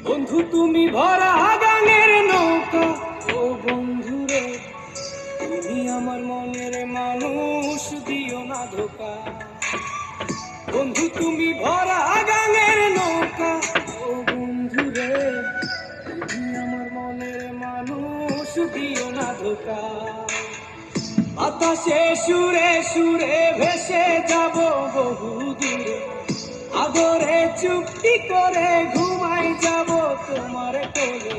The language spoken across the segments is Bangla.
বন্ধু তুমি ভরা গাঙের নৌকা, ও বন্ধু রে তুমি আমার মনের মানুষ, দিও না ধোকা। বন্ধু তুমি ভরা গাঙের নৌকা, ও বন্ধু রে তুমি আমার মনের মানুষ, দিও না ধোকা। বাতাসে সুরে সুরে ভেসে যাব বহু দূরে, আদরে চুক্তি করে ঘুমাই যাব তোমার কোলে।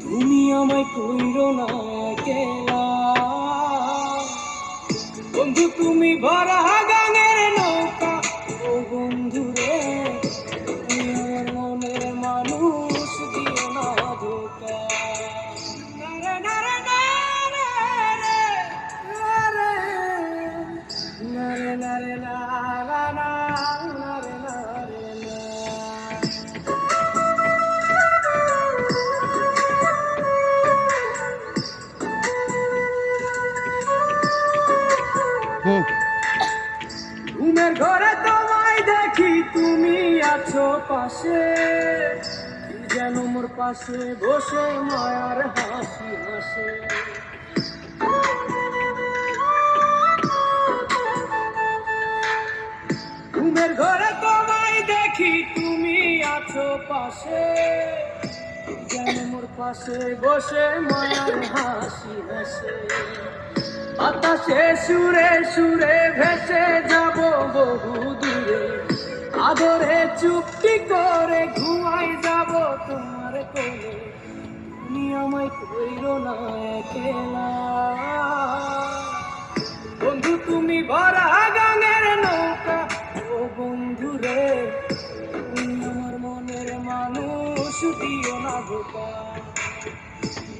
তুমি আমায় কইরো না একলা, বন্ধু তুমি ভরা গাঙের নৌকা, ও বন্ধু রে তুমি আমার মনের মানুষ, দিও না ধোকা। নারে নারে নারে নারে নারে নারে না না না নারে নারে না। ঘুমের ঘরে তোমায় দেখি তুমি আছো পাশে, কি যেন মোর পাশে বসে মায়ার হাসি হাসে। ঘুমের ঘরে তোমায় দেখি তুমি আছো পাশে, কি যেন মোর পাশে বসে মায়ার হাসি হাসে। বাতাসে সুরে সুরে ভেসে যাব বহু দূরে, আদরে চুক্তি করে ঘুমাই যাব তোমার কোলে। তুমি আমায় কইরো না একলা, বন্ধু তুমি ভরা গাঙের নৌকা, ও বন্ধু রে তুমি আমার মনের মানুষ, দিও না ধোকা।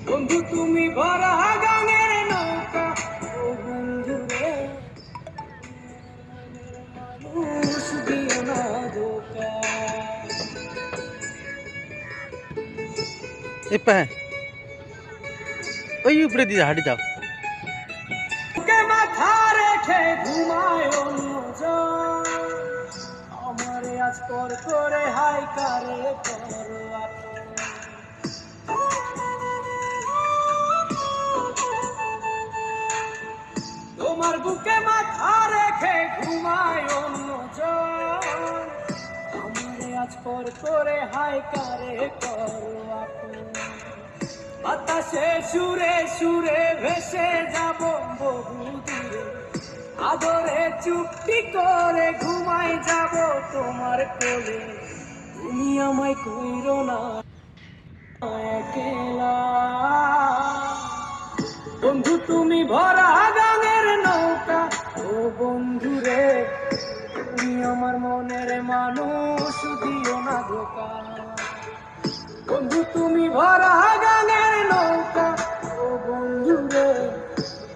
বন্ধু তুমি ভরা গাঙের নৌকা, ও বন্ধু রে মানুষ, দিও না ধোকা। ওই উপরে দিয়ে হাঁটি যাও। বুকে মাথা রেখে ঘুমায় অন্যজন, আমারে আজ পর করে হাই কারে করো আপন। তোমার বুকে মাথা রেখে ঘুমায় অন্যজন, আমারে আজ পর করে হাই কারে করো আপন। বাতাসে সুরে সুরে ভেসে যাব বহু দূরে, আদরে চুক্তি করে ঘুমাই যাব তোমার কোলে। তুমি আমায় কইরো না একলা, বন্ধু তুমি ভরা গাঙের নৌকা, ও বন্ধু রে তুমি আমার মনের মানুষ, দিও না ধোকা। বন্ধু তুমি ভরা গাঙের নৌকা, ও বন্ধু রে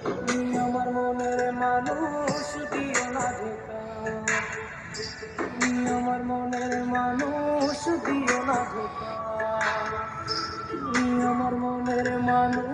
তুমি আমার মনের মানুষ, দিও না ধোকা। তুমি আমার মনের মানুষ, দিও না ধোকা। তুমি আমার মনের মানুষ।